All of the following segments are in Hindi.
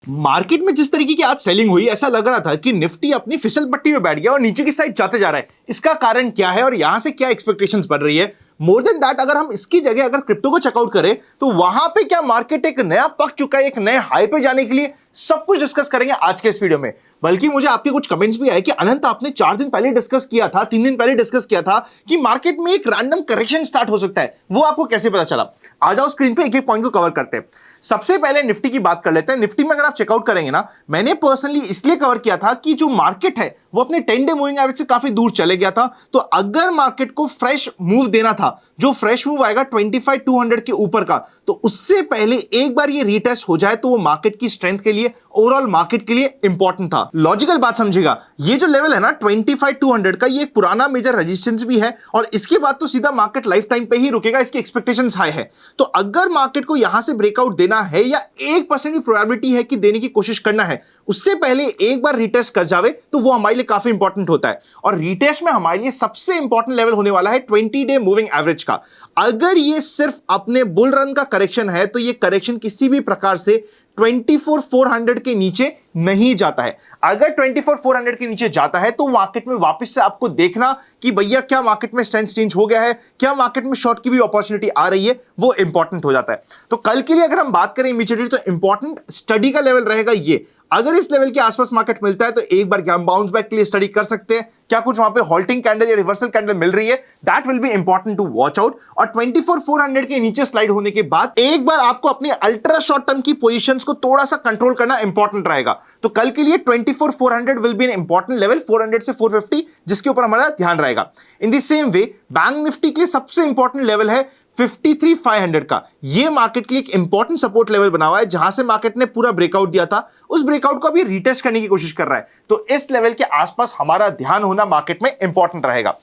मार्केट में जिस तरीके की आज सेलिंग हुई, ऐसा लग रहा था कि निफ्टी अपनी फिसल पट्टी में बैठ गया और नीचे की साइड जाते जा रहा है। इसका कारण क्या है और यहां से क्या एक्सपेक्टेशंस बढ़ रही है? मोर देन दैट, अगर हम इसकी जगह अगर क्रिप्टो को चेकआउट करें तो वहां पे क्या मार्केट एक नया पक चुका है, एक नए हाई पे जाने के लिए? सब कुछ डिस्कस करेंगे आज के इस वीडियो में। बल्कि मुझे आपके कुछ कमेंट्स भी आए कि अनंत, आपने 4 दिन पहले डिस्कस किया था, 3 दिन पहले डिस्कस किया था कि मार्केट में एक रैंडम करेक्शन स्टार्ट हो सकता है, वो आपको कैसे पता चला? आ जाओ स्क्रीन पे एक एक पॉइंट को कवर करते हैं। सबसे पहले निफ्टी की बात कर लेते हैं। निफ्टी में अगर आप चेकआउट करेंगे ना, मैंने पर्सनली इसलिए कवर किया था कि जो मार्केट है वो अपने 10 डे मूविंग एवरेज से काफी दूर चले गया था। तो अगर मार्केट को फ्रेश मूव देना था, जो फ्रेश मूव आएगा 25,200 के ऊपर का, तो उससे पहले एक बार ये रीटेस्ट हो जाए तो वो मार्केट की स्ट्रेंथ के लिए, ओवरऑल मार्केट के लिए इंपॉर्टेंट था। लॉजिकल बात समझिएगा, ये जो लेवल है ना 25,200 का, ये एक पुराना मेजर रेजिस्टेंस भी है और इसके बाद तो सीधा मार्केट लाइफ टाइम पे ही रुकेगा, इसकी एक्सपेक्टेशंस हाई है। तो अगर मार्केट को यहां से ब्रेकआउट देना है या 1% भी प्रोबेबिलिटी है कि देने की कोशिश करना है, उससे पहले एक बार रीटेस्ट कर जावे तो वो हमारे लिए काफी इंपॉर्टेंट होता है। और रीटेस्ट में हमारे लिए सबसे इंपॉर्टेंट लेवल होने वाला है 20 डे मूविंग एवरेज का। अगर ये सिर्फ अपने बुल रन का करेक्शन है तो ये करेक्शन किसी भी प्रकार से 24,400 के नीचे नहीं जाता है। अगर 24,400 के नीचे जाता है तो मार्केट में वापस से आपको देखना कि भैया क्या मार्केट में स्ट्रेंथ चेंज हो गया है, क्या मार्केट में शॉर्ट की भी अपॉर्चुनिटी आ रही है, वो इंपॉर्टेंट हो जाता है। तो कल के लिए अगर हम बात करें इमीडिएटली, तो इंपॉर्टेंट स्टडी का लेवल रहेगा ये। अगर इस लेवल के आसपास मार्केट मिलता है तो एक बार क्या हम बाउंस बैक के लिए स्टडी कर सकते हैं, क्या कुछ वहां पे हॉल्टिंग कैंडल या रिवर्सल कैंडल मिल रही है, that will be important to watch out. और 24,400 के नीचे स्लाइड होने के बाद एक बार आपको अपनी अल्ट्रा शॉर्ट टर्म की पोजीशंस को थोड़ा सा कंट्रोल करना इंपॉर्टेंट रहेगा। तो कल के लिए 24,400 will be an important level, 400 से 450 जिसके ऊपर हमारा ध्यान रहेगा। In the same way bank Nifty के लिए सबसे इंपॉर्टेंट लेवल है 53,500 का। ये मार्केट के लिए एक इंपॉर्टेंट सपोर्ट लेवल बना हुआ है, जहां से मार्केट ने पूरा ब्रेकआउट दिया था, उस ब्रेकआउट को अभी रीटेस्ट करने की कोशिश कर रहा है। तो इस लेवल के आसपास हमारा ध्यान होना मार्केट में इंपॉर्टेंट रहेगा।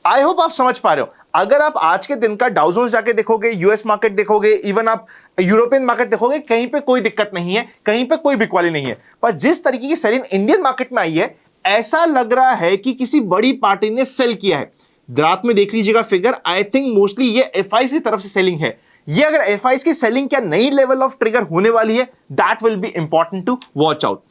आई होप आप समझ पा रहे हो। अगर आप आज के दिन का डाउ जोन्स जाके देखोगे, यूएस मार्केट देखोगे, इवन आप यूरोपियन मार्केट देखोगे, कहीं पे कोई दिक्कत नहीं है, कहीं पे कोई बिकवाली नहीं है। पर जिस तरीके की सेलिंग इंडियन मार्केट में आई है, ऐसा लग रहा है कि किसी बड़ी पार्टी ने सेल किया है। रात में देख लीजिएगा फिगर, आई थिंक मोस्टली ये एफआईज की तरफ से सेलिंग है। ये अगर एफआईज की सेलिंग क्या नई लेवल ऑफ ट्रिगर होने वाली है, that will be important to watch out.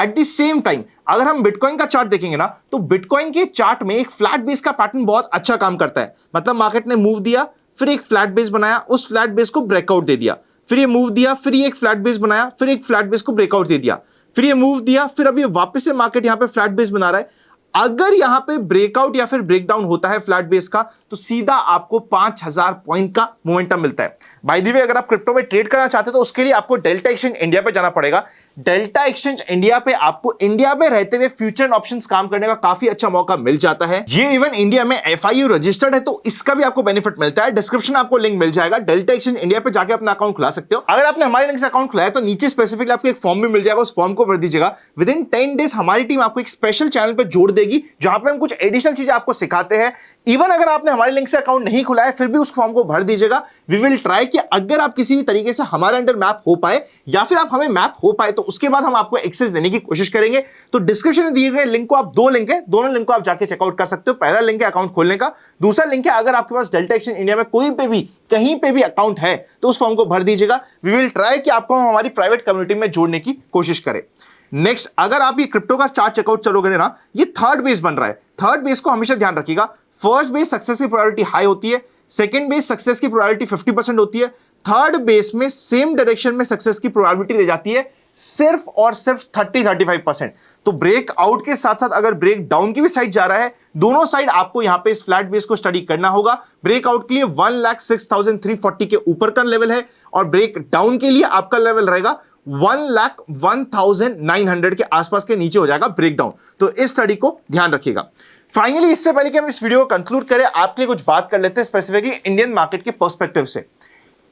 At the same time अगर हम बिटकॉइन का चार्ट देखेंगे ना, तो बिटकॉइन के चार्ट में एक फ्लैट बेस का पैटर्न बहुत अच्छा काम करता है। मतलब मार्केट ने मूव दिया, फिर एक फ्लैट बेस बनाया, उस फ्लैट बेस को ब्रेकआउट दे दिया, फिर ये मूव दिया, फिर ये एक फ्लैट बेस बनाया, फिर एक फ्लैट बेस को ब्रेकआउट दे दिया, फिर ये मूव दिया, फिर अभी वापस से मार्केट यहां पे फ्लैट बेस बना रहा है। अगर यहां पे ब्रेकआउट या फिर ब्रेकडाउन होता है फ्लैट बेस का, तो सीधा आपको 5,000 पॉइंट का मोमेंटम मिलता है। बाय द वे, अगर आप क्रिप्टो में ट्रेड करना चाहते हो तो उसके लिए आपको डेल्टा एक्सचेंज इंडिया पे जाना पड़ेगा। डेल्टा एक्सचेंज इंडिया पे आपको इंडिया में रहते हुए फ्यूचर ऑप्शंस काम करने का काफी अच्छा मौका मिल जाता है। ये इवन इंडिया में एफआईयू रजिस्टर्ड है, तो इसका भी आपको बेनिफिट मिलता है। डिस्क्रिप्शन आपको लिंक मिल जाएगा, डेल्टा एक्सचेंज इंडिया पे जाके अपना अकाउंट खुला सकते हो। अगर आपने हमारे लिंक से अकाउंट खुलाया तो नीचे स्पेसिफिकली आपको एक फॉर्म भी मिल जाएगा, उस फॉर्म को भर दीजिएगा। विद इन 10 डेज हमारी टीम आपको एक स्पेशल चैनल पे जोड़ देगी, जहां पे हम कुछ एडिशनल चीजें आपको सिखाते हैं। इवन अगर आपने हमारे लिंक से अकाउंट नहीं खुला है, फिर भी उस फॉर्म को भर दीजिएगा। वी विल ट्राई कि अगर आप किसी भी तरीके से हमारे अंडर मैप हो पाए या फिर आप हमें मैप हो पाए, तो उसके बाद हम आपको एक्सेस देने की कोशिश करेंगे। तो डिस्क्रिप्शन में दिए गए लिंक को आप, 2 लिंक है, दोनों लिंक को आप जाके चेकआउट कर सकते हो। पहला लिंक है अकाउंट खोलने का, दूसरा लिंक है अगर आपके पास डेल्टा एक्सचेंज इंडिया में कोई पे भी कहीं पे भी अकाउंट है तो उस फॉर्म को भर दीजिएगा। वी विल ट्राई कि आपको हम हमारी प्राइवेट कम्युनिटी में जोड़ने की कोशिश करें। नेक्स्ट, अगर आप ये क्रिप्टो का चार्ट चेकआउट चलोगे ना, ये थर्ड बेस बन रहा है। थर्ड बेस को हमेशा ध्यान रखिएगा। फर्स्ट बेस सक्सेस की प्रोबेबिलिटी हाई होती है, सेकंड बेस सक्सेस की प्रोबेबिलिटी 50% होती है, थर्ड बेस में सेम डायरेक्शन में सक्सेस की प्रोबेबिलिटी रह जाती है सिर्फ और सिर्फ 30-35%। तो ब्रेक आउट के साथ साथ अगर ब्रेक डाउन की भी साइड जा रहा है, दोनों साइड आपको यहां पे इस फ्लैट बेस को स्टडी करना होगा। ब्रेक आउट के लिए 1,06,340 के ऊपर का लेवल है और ब्रेक डाउन के लिए आपका लेवल रहेगा 1,01,900 के आसपास के नीचे हो जाएगा ब्रेक डाउन। तो इस स्टडी को ध्यान रखिएगा। फाइनली, इससे पहले कि हम इस वीडियो को कंक्लूड करें, आपके लिए कुछ बात कर लेते हैं स्पेसिफिकली इंडियन मार्केट के पर्सपेक्टिव से।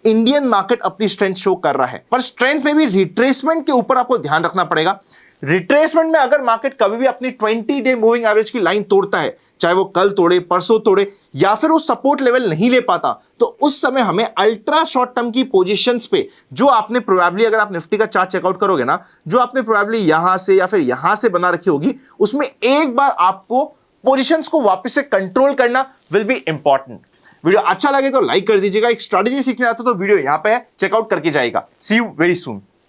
इंडियन मार्केट अपनी स्ट्रेंथ शो कर रहा है, पर स्ट्रेंथ में भी रिट्रेसमेंट के ऊपर आपको ध्यान रखना पड़ेगा। रिट्रेसमेंट में अगर मार्केट कभी भी अपनी 20 डे मूविंग एवरेज की लाइन तोड़ता है, चाहे वो कल तोड़े, परसों तोड़े, या फिर वो सपोर्ट लेवल नहीं ले पाता, तो उस समय हमें अल्ट्रा शॉर्ट टर्म की पोजीशंस पे, जो आपने प्रोबेबली, अगर आप निफ्टी का चार्ट चेकआउट करोगे ना, जो आपने प्रोबेबली यहां से या फिर यहां से बना रखी होगी, उसमें एक बार आपको पोजीशंस को वापस से कंट्रोल करना विल बी इंपॉर्टेंट। वीडियो अच्छा लगे तो लाइक कर दीजिएगा। एक स्ट्रेटजी सीखना चाहते हो तो वीडियो यहां पे है, चेकआउट करके जाएगा। सी यू वेरी सून।